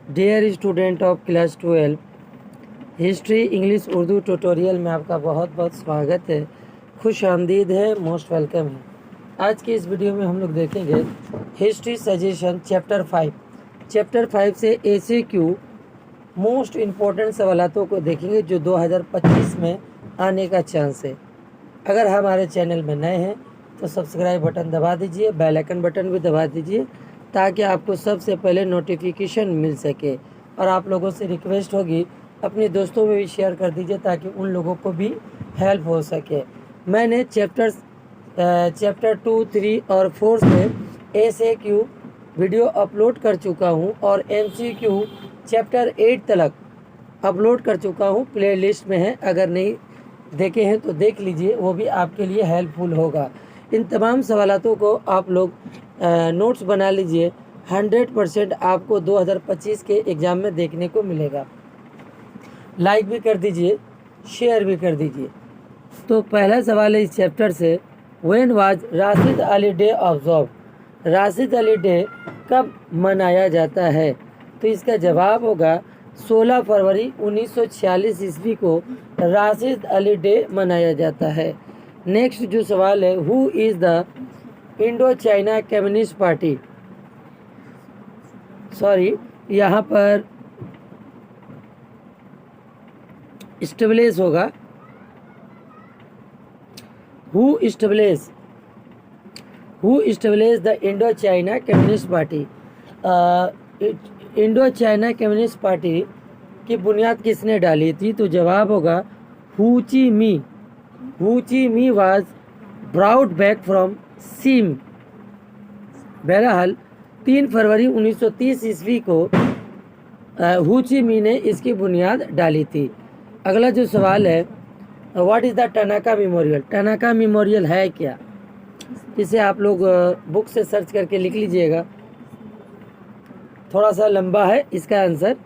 Dear student of class 12 history English Urdu tutorial में आपका बहुत बहुत स्वागत है। खुश आमदीद है, मोस्ट वेलकम है। आज की इस वीडियो में हम लोग देखेंगे हिस्ट्री सजेशन चैप्टर 5 से ACQ मोस्ट इम्पोर्टेंट सवालों को देखेंगे जो 2025 में आने का चांस है। अगर हमारे चैनल में नए हैं तो सब्सक्राइब बटन दबा दीजिए, बेल आइकन बटन भी दबा दीजिए ताकि आपको सबसे पहले नोटिफिकेशन मिल सके। और आप लोगों से रिक्वेस्ट होगी अपने दोस्तों में भी शेयर कर दीजिए ताकि उन लोगों को भी हेल्प हो सके। मैंने चैप्टर 2, 3 और 4 से ACQ वीडियो अपलोड कर चुका हूं और MCQ चैप्टर 8 तक अपलोड कर चुका हूं, प्लेलिस्ट में है। अगर नहीं देखे हैं तो देख लीजिए, वो भी आपके लिए हेल्पफुल होगा। इन तमाम सवालों को आप लोग नोट्स बना लीजिए। 100% आपको 2025 के एग्ज़ाम में देखने को मिलेगा। लाइक भी कर दीजिए, शेयर भी कर दीजिए। तो पहला सवाल है इस चैप्टर से, when was Rashid Ali day observe. Rashid Ali day कब मनाया जाता है? तो इसका जवाब होगा 16 फरवरी 1946 ईस्वी को राशिद अली डे मनाया जाता है। नेक्स्ट जो सवाल है, who is the Indo China communist party. Sorry, यहाँ पर स्टेब्लिश होगा, who establish the Indo China communist party. Indo China communist party की बुनियाद किसने डाली थी? तो जवाब होगा Ho Chi Minh was brought back from Siam. बहरहाल 3 फरवरी 1930 ईस्वी को हू ची मी ने इसकी बुनियाद डाली थी। अगला जो सवाल है, what is the टनाका memorial. टनाका memorial है क्या? इसे आप लोग बुक से सर्च करके लिख लीजिएगा, थोड़ा सा लंबा है इसका आंसर।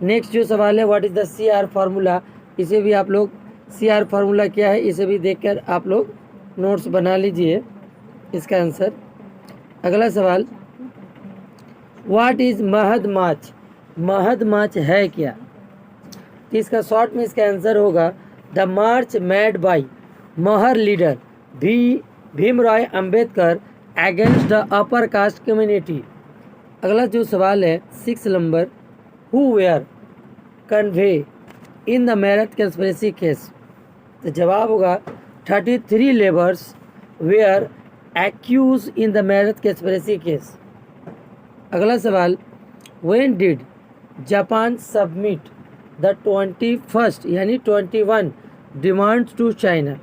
नेक्स्ट जो सवाल है, what is the CR formula. इसे भी आप लोग CR फार्मूला क्या है इसे भी देखकर आप लोग नोट्स बना लीजिए इसका आंसर। अगला सवाल, व्हाट इज़ महद मार्च। महद मार्च है क्या? तो इसका शॉर्ट में इसका आंसर होगा the march made by Mahar leader Bhimrao Ambedkar against the upper caste community. अगला जो सवाल है 6 नंबर, who were convey in the Meerut conspiracy case. तो जवाब होगा 33 labours were accuse in the Meerut conspiracy case. अगला सवाल, when did Japan submit the 21 यानी 21 डिमांड्स टू चाइना।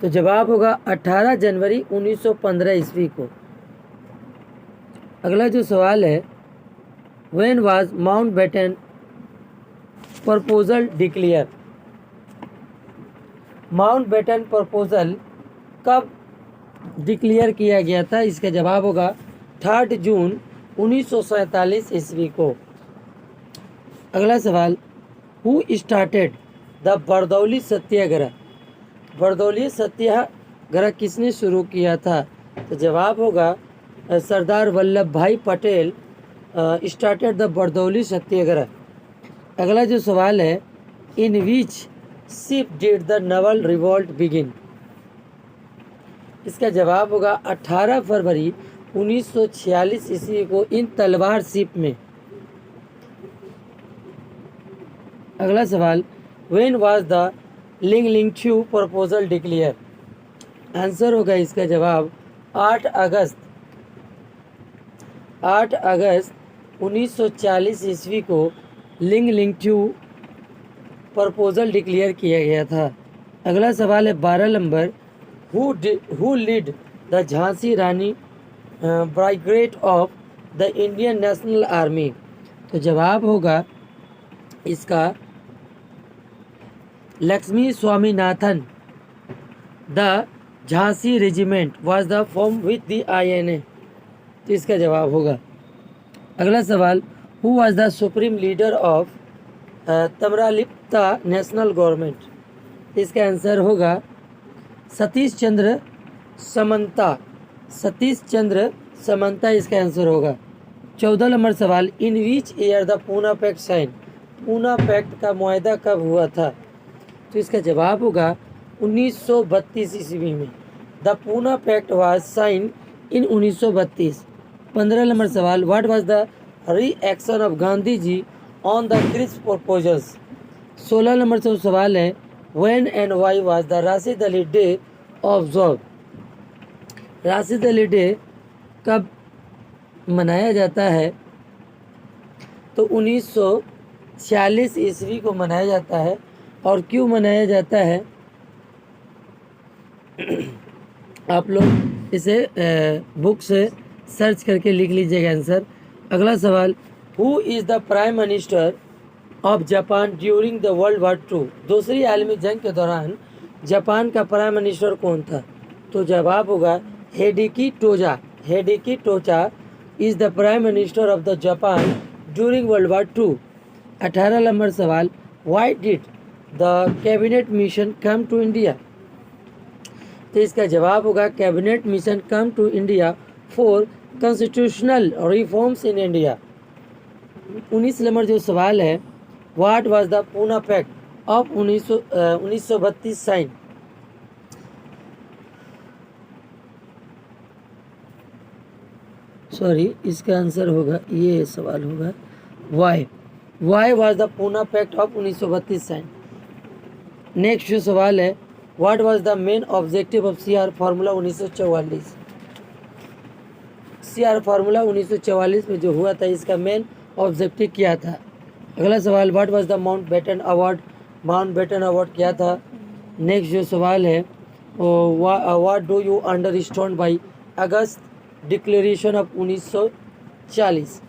तो जवाब होगा 18 जनवरी 1915 ईस्वी को। अगला जो सवाल है, when was Mountbatten proposal declare. Mountbatten proposal कब डिक्लेयर किया गया था? इसका जवाब होगा 3 जून 1947 ईस्वी को। अगला सवाल, हु स्टार्टेड द बरदौली सत्याग्रह। बरदौली सत्याग्रह किसने शुरू किया था? तो जवाब होगा सरदार वल्लभ भाई पटेल स्टार्टेड द बरदौली सत्याग्रह। अगला जो सवाल है, in which ship did the naval revolt begin. इसका जवाब होगा 18 फरवरी 1946 ईस्वी को इन तलवार शिप में। अगला सवाल, when was the Linlithgow proposal declare. Answer होगा इसका जवाब 8 अगस्त 1940 ईस्वी को लिंगलिंगछू प्रपोजल डिक्लेयर किया गया था। अगला सवाल है 12 नंबर, who lead the Jhansi Rani brigade of the Indian National Army. तो जवाब होगा इसका Lakshmi Swaminathan. The Jhansi regiment was the form with the INA। तो इसका जवाब होगा। अगला सवाल, who was the supreme leader of Tamralipta national government. इसका आंसर होगा सतीश चंद्र समानता इसका आंसर होगा। 14 नंबर सवाल, in which year the Poona pact sign, Poona pact का मुआहदा कब हुआ था? तो इसका जवाब होगा 1932 ईस्वी में। The Poona pact was sign in 1932। 15 नंबर सवाल, what was the reaction of Gandhi ji on the Cripps proposals. 16 नंबर से सवाल है, when and why was the Rashid Ali day observe. Rashid Ali day कब मनाया जाता है? तो 1946 ईस्वी को मनाया जाता है। और क्यों मनाया जाता है आप लोग इसे बुक से सर्च करके लिख लीजिएगा आंसर। अगला सवाल, who is the prime minister of Japan during the world war two. दूसरी आलमी जंग के दौरान जापान का प्राइम मिनिस्टर कौन था? तो जवाब होगा Hideki Tojo. Hideki Tojo is the prime minister of the Japan during world war two. 18 नंबर सवाल, why did the cabinet mission come to India. तो इसका जवाब होगा cabinet mission come to India for constitutional reforms in India. 19 नंबर जो सवाल है, what was the Poona pact of 1932 sign. Sorry, इसका आंसर होगा, ये सवाल होगा why. Why was the Poona pact of 1932 sign. Next जो सवाल है, what was the main objective of CR formula 1944। CR formula 1944 में जो हुआ था, इसका मेन ऑब्जेक्टिव क्या था? अगला सवाल, what was the Mountbatten award. Mountbatten award क्या था? नेक्स्ट जो सवाल है, what do you understand by August declaration of 1940।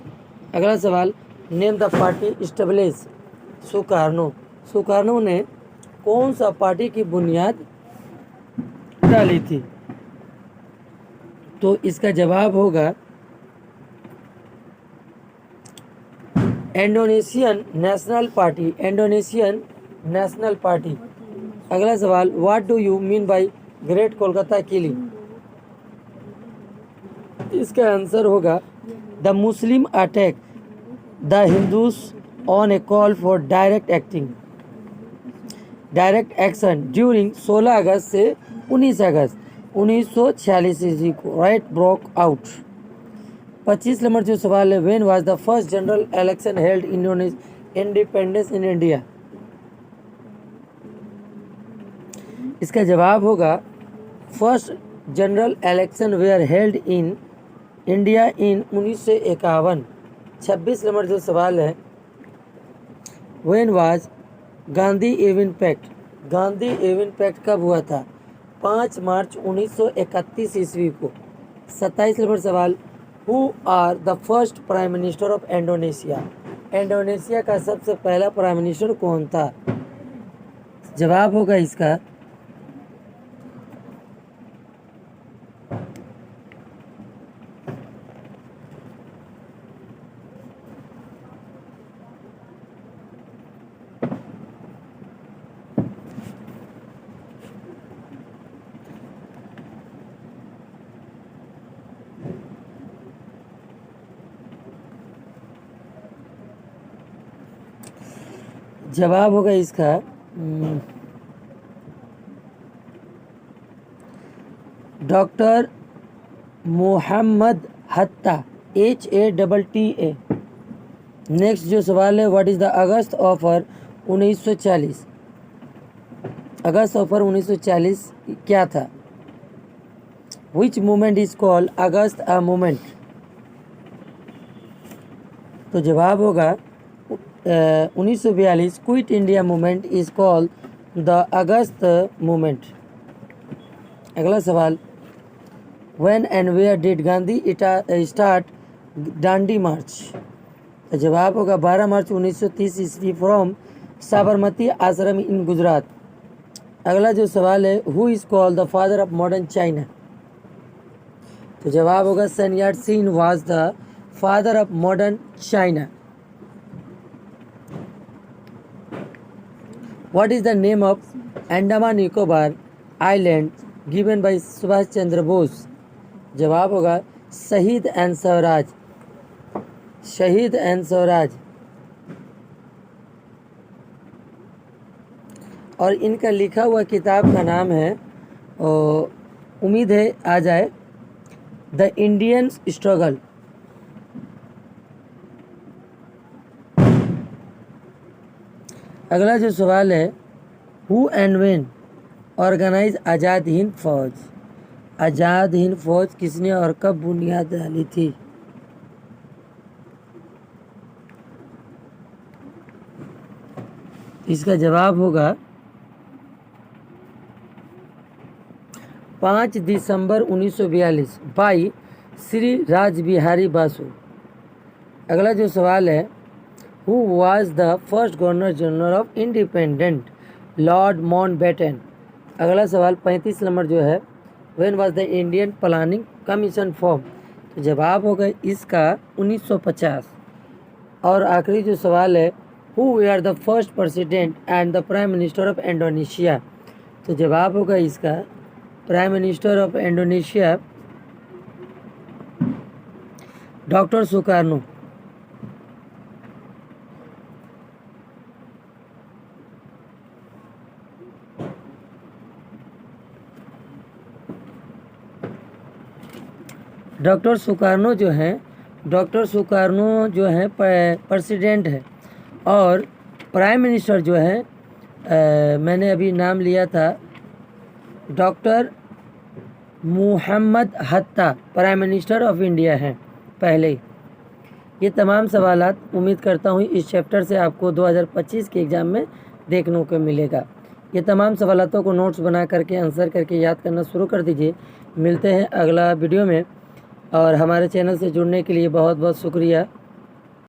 अगला सवाल, name the party establish Sukarno. Sukarno ने कौन सा पार्टी की बुनियाद डाली थी? तो इसका जवाब होगा Indonesian national party. Indonesian national party. अगला सवाल, what do you mean by great Kolkata killing. इसका आंसर होगा the Muslim attack the Hindus on A call for direct action during 16 अगस्त से 19 अगस्त 1946 ईस्वी को राइट ब्रोक आउट। 25 नंबर जो सवाल है, when was the first general election held independence in India. इसका जवाब होगा first general election were held in India in 1951। 26 number जो सवाल है, when was Gandhi Irwin pact. Gandhi Irwin pact कब हुआ था? 5 मार्च 1931 ईस्वी को। 27 नंबर सवाल, who are the first prime minister of Indonesia. Indonesia का सबसे पहला प्राइम मिनिस्टर कौन था? जवाब होगा इसका जवाब होगा इसका डॉक्टर मोहम्मद हत्ता HATTA। नेक्स्ट जो सवाल है, what is the August offer 1940। August offer 1940 क्या था? Which movement is called August a movement. तो जवाब होगा 1942 quit India movement is called the August movement. अगला सवाल, when and where did Gandhi start Dandi march. तो जवाब होगा 12 मार्च 1930 ईस्वी फ्रॉम साबरमती आश्रम इन गुजरात। अगला जो सवाल है, who is called the father of modern China. तो जवाब होगा Sun Yat Sen was the father of modern China. What is the name of Andaman Nicobar Island given by Subhash Chandra Bose. जवाब होगा शहीद एंड स्वराज, शहीद एंड स्वराज। और इनका लिखा हुआ किताब का नाम है, उम्मीद है आ जाए, द इंडियन स्ट्रगल। अगला जो सवाल है, who and when organise Azad Hind फौज। आज़ाद हिंद फौज किसने और कब बुनियाद डाली थी? इसका जवाब होगा 5 दिसंबर 1942 बाई श्री राजबिहारी बासु। अगला जो सवाल है, who was the first governor general of independent, Lord Mountbatten. अगला सवाल 35 नंबर जो है, when was the Indian planning commission form. तो जवाब होगा इसका 1950। और आखिरी जो सवाल है, who were the first president and the prime minister of Indonesia. तो जवाब होगा इसका prime minister of Indonesia doctor Sukarno. Doctor Sukarno जो हैं प्रेसिडेंट है, और प्राइम मिनिस्टर जो है मैंने अभी नाम लिया था डॉक्टर मुहम्मद हत्ता, प्राइम मिनिस्टर ऑफ इंडिया हैं पहले ही। ये तमाम सवालात उम्मीद करता हूँ इस चैप्टर से आपको 2025 के एग्ज़ाम में देखने को मिलेगा। ये तमाम सवालातों को नोट्स बना करके आंसर करके याद करना शुरू कर दीजिए। मिलते हैं अगला वीडियो में, और हमारे चैनल से जुड़ने के लिए बहुत बहुत शुक्रिया।